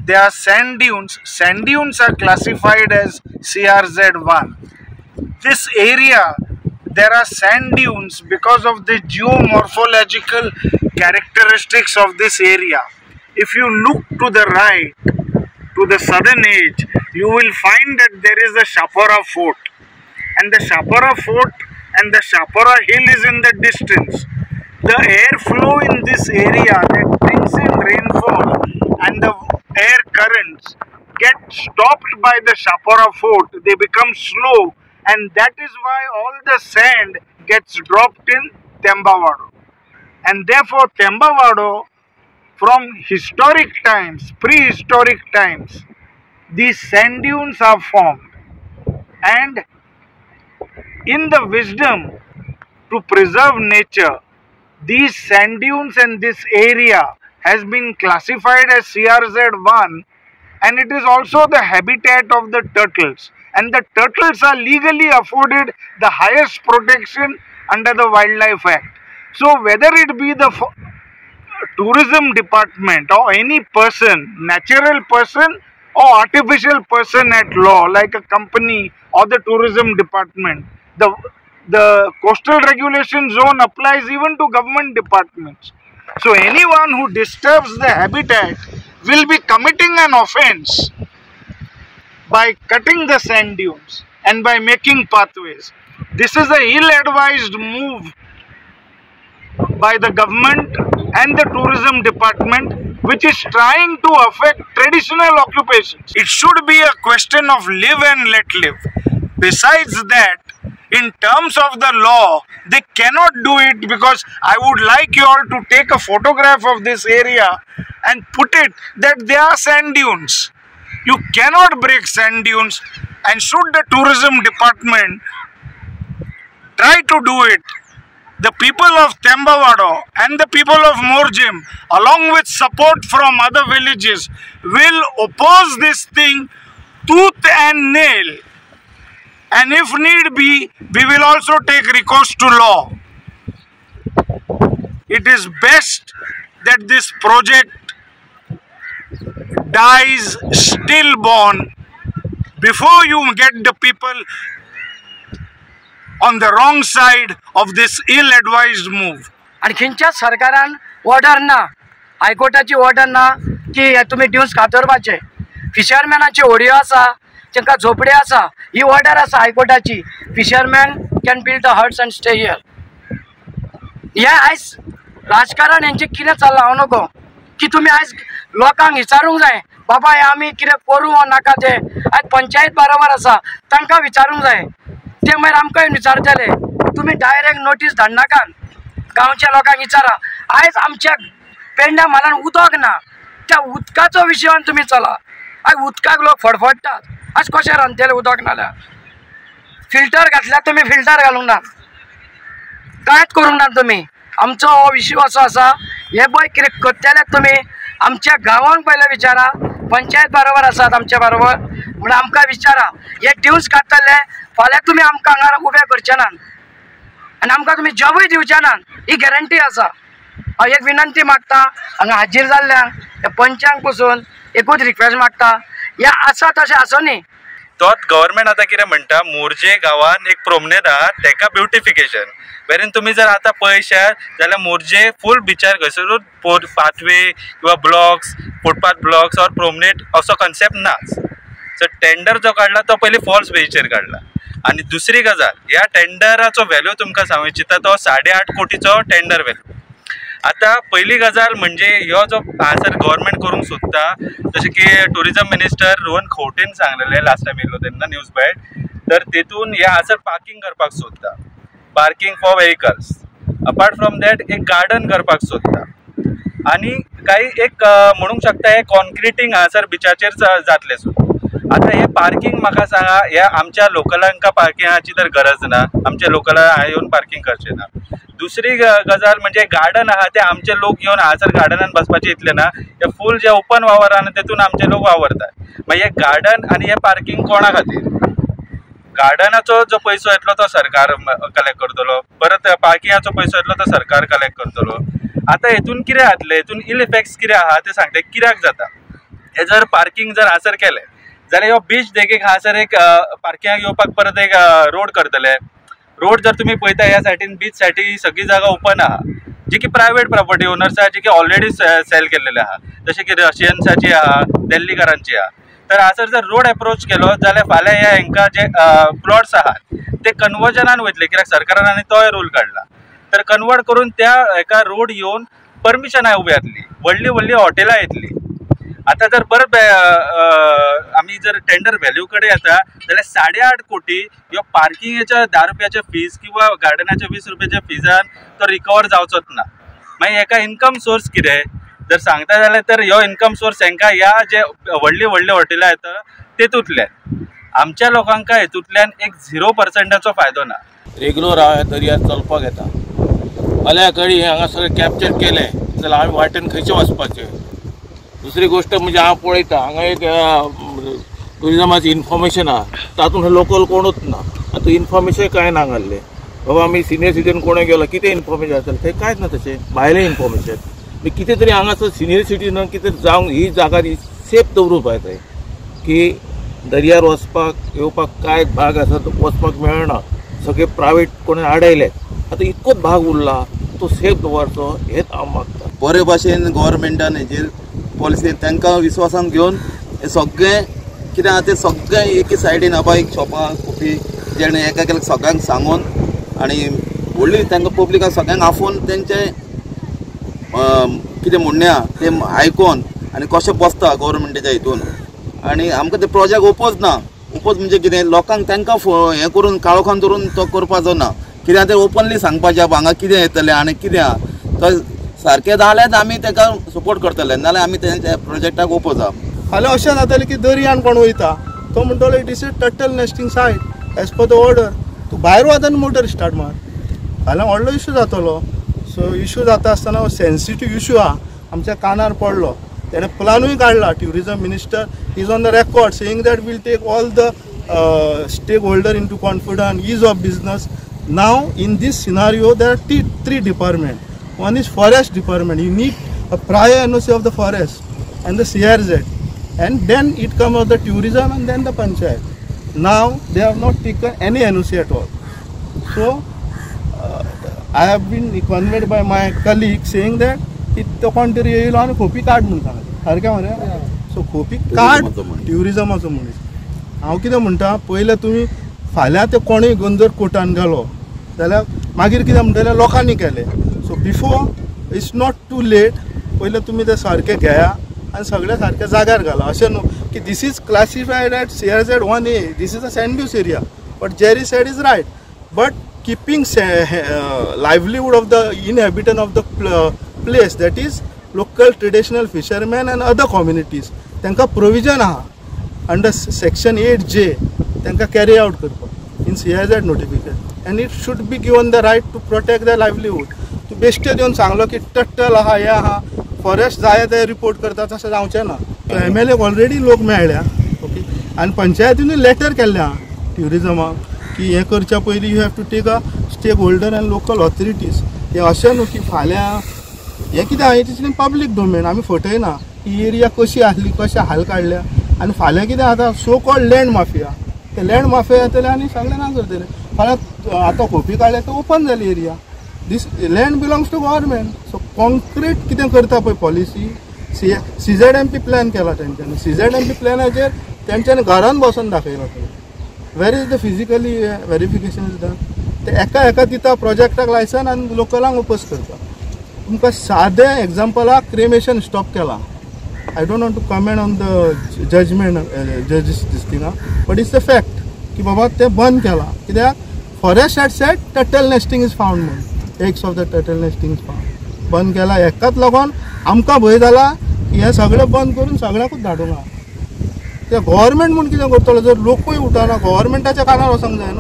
There are sand dunes. Sand dunes are classified as CRZ1. This area, there are sand dunes because of the geomorphological characteristics of this area. If you look to the right, to the southern edge, you will find that there is the Shapora Fort. And the Shapora Fort and the Shapora Hill is in the distance. The airflow in this area that brings in rainfall and the air currents get stopped by the Shapora Fort. They become slow, and that is why all the sand gets dropped in Thembavadu. And therefore Thembavadu, from historic times, prehistoric times, these sand dunes are formed. And in the wisdom to preserve nature, these sand dunes and this area has been classified as CRZ1, and it is also the habitat of the turtles. And the turtles are legally afforded the highest protection under the Wildlife Act. So whether it be the tourism department or any person, natural person or artificial person at law, like a company or the tourism department, the coastal regulation zone applies even to government departments. So anyone who disturbs the habitat will be committing an offense by cutting the sand dunes and by making pathways. This is an ill-advised move by the government and the tourism department, which is trying to affect traditional occupations. It should be a question of live and let live. Besides that, in terms of the law, they cannot do it, because I would like you all to take a photograph of this area and put it that there are sand dunes. You cannot break sand dunes, and should the tourism department try to do it, the people of Thembavadu and the people of Morjim, along with support from other villages, will oppose this thing tooth and nail. And if need be, we will also take recourse to law. It is best that this project dies stillborn before you get the people on the wrong side of this ill-advised move. आणखींच्या सरकारान order ना, हायकोर्टाची order ना की तुम्ही dunes कातरपाचे. फिशरमॅनाची होडयो आसा, तांकां झोपड्यो आसा, ही order आसा हायकोर्टाची. Fisherman can build the huts and stay here. हे आयज राजकारण हेंचे कितें चल्लां हांव नको की तुमी आयज लोकांक विचारूंक जाय बाबा हे आमी कितें करूं वा नाका ते. आयज पंचायत बरोबर आसा, तांकां विचारूंक जाय. ते मागीर आमकां विचारतले. तुमी डायरेक्ट नोटीस धाडनाकात, गांवच्या लोकांक विचारा. आयज आमच्या पेंड्या म्हालान उदक ना, त्या उदकाचो विशयान तुमी चला. आयज उदकाक लोक फडफडटात. आज कशें रांदतले उदक नाल्यार? फिल्टर घातल्यार तुमी फिल्टर घालूंक ना, कांयच करूंक ना तुमी. आमचो हो विशय असो आसा. हे पळय कितें करतले तुमी आमच्या गांवांक पयलें विचारा. पंचायत बरोबर आसात आमच्या बरोबर, म्हणून आमकां विचारा. हे ड्यून्स काडटले, फाल्यां तुमी आमकां हांगा उबे करचे नात आनी आमकां तुमी जॉबूय दिवचे नात, ही गॅरंटी आसा. हांव एक विनंती मागता हांगा हाजीर जाल्ल्यांक, हे पंचांक पसून एकूच रिक्वेस्ट मागता, हे आसा तशें आसूं न्ही. तोच गव्हर्नमेंट आता कितें म्हणटा, मोरजे गांवान एक प्रोमनेड आहा तेका ब्युटिफिकेशन. वेरेन तुम्ही जर आता पळयशात जाल्यार मोरजे फूल बिचार खंयसरूच पाथवे किंवा ब्लॉक्स, फुटपाथ ब्लॉक्स और प्रोमनेड असो कन्सेप्ट नाच. सो टेंडर जो काडला तो पयलीं फॉल्स बेसीचेर काडला. आनी दुसरी गजाल, ह्या टेंडराचो व्हॅल्यू तुमकां सांगूं इच्छिता तो 8.5 कोटीचो टेंडर व्हॅल्यू. आता पहिली गजाल म्हणजे ह्यो जो हांगासर गव्हर्नमेंट करूंक सोदता, जशें की टुरिजम मिनिस्टर रोहन खंवटेन सांगलेलें लास्ट टायम येयलो तेन्ना न्यूज बायट, तर तेतून हे हांगासर पार्किंग करपाक सोदता, parking for vehicles. Apart from that एक गार्डन करपाक सोदता. आनी काही एक म्हणूंक शकता हे कॉन्क्रिटींग हांगासर बिचाचेर जातलें. सो आता हे पार्किंग म्हाका सांगा, ह्या आमच्या लोकलांका पार्किंगाची तर गरज ना, आमच्या लोकलां येवन पार्किंग करचें ना. दुसरी गजाल म्हणजे गार्डन आहा ते आमचे लोक येवन हांगासर गार्डनान बसपाचे इतले ना, हे फूल जे ओपन वावर आहा तेतून आमचे लोक वावरतात. मागीर हे गार्डन आनी हे पार्किंग कोणा खातीर? गार्डनाचो जो पयसो येतलो तो सरकार कलेक्ट करतलो, परत पार्किंगाचो पयसो येतलो तो सरकार कलेक्ट करतलो. आता हेतून कितें जातलें, हेतून इल इफेक्ट्स कितें आहा ते सांगता. कित्याक जाता? हे जर पार्किंग जर हासर केले जाल्यार ह्यो बीच देखीक हासर एक पार्किंगाक येवपाक परत एक रोड करतले. रोड जर तुम्ही पळयता ह्या सायडीन बीच सायडी सगळी जागा ओपन आहा, जी की प्रायवेट प्रॉपर्टी ओनर्स आहा, जी की ऑलरेडी सेल केलेले आहा, जशे की रशियन्साची आहा, दिल्लीकारांची आहा. तर हासर जर रोड अप्रोच केलो जाल्यार फाल्यां ह्या हांकां जे प्लॉट्स आहात ते कन्वर्जनान वयतले, कित्याक सरकारान आनी तोय रूल काडला. तर कन्वर्ट करून त्या एका रोड येवन परमिशनां उबी जातली, व्हडली व्हडली हॉटेलां येतली. आता जर परत आमी जर टेंडर व्हॅल्यू कडेन येता जाल्यार 8.5 कोटी ह्यो पार्किंगेच्या 10 रुपयाच्या फीज किंवा गार्डनाच्या 20 रुपयाच्या फिजान तो रिकवर जावचोच ना. मागीर हेका इन्कम सोर्स कितें जर सांगता जाल्यार तर ह्यो इन्कम सोर्स हांकां ह्या जे व्हडली व्हडली हॉटेलां येता तेतूंतल्यान. आमच्या लोकांक हेतूंतल्यान एक 0% फायदो ना. रेग्युलर हांव ह्या दर्यार चलपाक येता, फाल्यां कडी हांगासर कॅप्चर केलें जाल्यार हांवें वाटेन खंयचे वचपाचें. दुसरी गोष्ट म्हणजे हांव पळयता हांगा एक टुरिजमाची इन्फॉर्मेशन आहा, तातूंत लोकल कोणूच ना. आतां इन्फॉर्मेशन कांय ना घाल्लें. बाबा आमी सिनियर सिटीजन कोणें गेलो कितें इन्फॉर्मेशन आसतलें थंय कांयच ना तशें, भायलें इन्फॉर्मेशन. कितें तरी हांगासर सिनियर सिटीजनाक कितें जावंक ही जागा सेफ दवरूंक जाय थंय, की दर्यार वचपाक येवपाक कांय भाग आसा तो वचपाक मेळना, सगळे प्रायवेट कोणें आडयले. आतां इतकोच भाग उरला तो सेफ दवरचो हेच हांव मागता. बरे भाशेन गव्हर्मेंटान हेजेर पॉलिसी तांकां विश्वासान घेवन हे सगळें कितें आहा तें सगळें एके सायडीन आबा एक शॉपां कॉफी जेणे एका सगळ्यांक सांगून आनी व्हडली तांकां पब्लिकाक सगळ्यांक आफोवन तेंचे कितें म्हणणें आहा तें आयकोन आनी कशें बसता गव्हर्मेंटाच्या हितून. आनी आमकां ते प्रोजेक्ट ओपोज ना. ओपोज म्हणजे कितें लोकांक तांकां हें करून काळोखान धरून तो करपाचो ना. कित्याक तें ओपनली सांगपाचें हांगा कितें येतलें आनी कितें आहा तो सारकें जाल्यार आमी ताका सपोर्ट करतले, नाल्यार आमी तेंच्या प्रोजेक्टाक ओपोज आहा. फाल्यां अशें जातलें की दर्यान कोण वयता तो म्हणटलो it is a turtle nesting site as per the order, तूं भायर वच आनी मोटर स्टार्ट मार. फाल्यां व्हडलो इशू जातलो. सो इशू जाता आसतना सेन्सिटीव इशू आहा आमच्या कानार पडलो. तेणें प्लानूय काडला. Tourism minister is on the record saying that will take all the stakeholder into confidence, ease of business. Now in this scenario there are 3 departments. One is forest department. You need a prior NOC of the forest and the CRZ, and then it comes of the tourism and then the panchayat. Now they have not taken any NOC at all. So I have been conveyed by my colleague saying that तो कोण तरी येयलो आनी खोपी काड म्हणून सांगलें. सारकें मरे. So खोपी काड ट्युरिजमाचो मनीस. हांव कितें म्हणटा पयलें तुमी फाल्यां ते कोणूय घेवन जर कोर्टान गेलो जाल्यार मागीर कितें म्हणटलें लोकांनी केलें. So before it's not too late. पयलें तुमी तें सारकें घेया आनी सगळें सारकें जाग्यार घाला. अशें न्हू की this is classified at CRZ 1A, this is a sand dunes area. But Jerry said is right. But keeping livelihood of the inhabitant of the place, that is local traditional fishermen and other communities, तांकां provision आहा under section 8J तांकां carry out करपाक in CRZ notification, and it should be given the right to protect their livelihood. तूं बेश्टे दिवन सांगलो की टट्टल आहा हें आहा फॉरेस्ट जाय ते रिपोर्ट करता तशें जावचें ना. MLA ऑलरेडी लोक मेळ्ळ्या. ओके. आनी पंचायतीनूय लेटर केल्लें आहा ट्युरिजमाक की हें करच्या पयलीं you have to take a stakeholder and local authorities. हें अशें न्हू की फाल्यां हें कितें आहा, it is in public domain. आमी फटयना ही एरिया कशी आसली, कशें हाल काडल्या. आनी फाल्यां कितें जाता, सो कॉल्ड लँड माफिया, ते लँड माफिया येतले आनी सगळें ना करतले. फाल्यां आतां खोपी काडले तर ओपन जाली area. This land belongs to government. So concrete कितें करता पळय पॉलिसी, CZMP प्लॅन केला तेंच्यांनी. CZMP प्लॅनाचेर तेंच्यांनी घरान बसून दाखयला पळय. Where is the physically verification is done. ते एका दिता प्रोजेक्टाक लायसन आनी लोकलांक ओपोज करता. तुमकां सादें एग्जाम्पलाक क्रिमेशन स्टॉप केला. I don't want to comment on the judgment, judges this thing, but it's the fact की बाबा ते बंद केला. कित्याक forest had said turtle nesting is found म्हणून. Eggs of the turtle nesting is found. बंद केला. हेकाच लागून आमकां भंय जाला की हें सगळें बंद करून सगळ्याकूच धाडूंक. ते गव्हर्मेंट म्हूण कितें करतलो जर लोकूय उठना, गव्हर्मेंटाच्या कानार वचूंक जाय न्हू.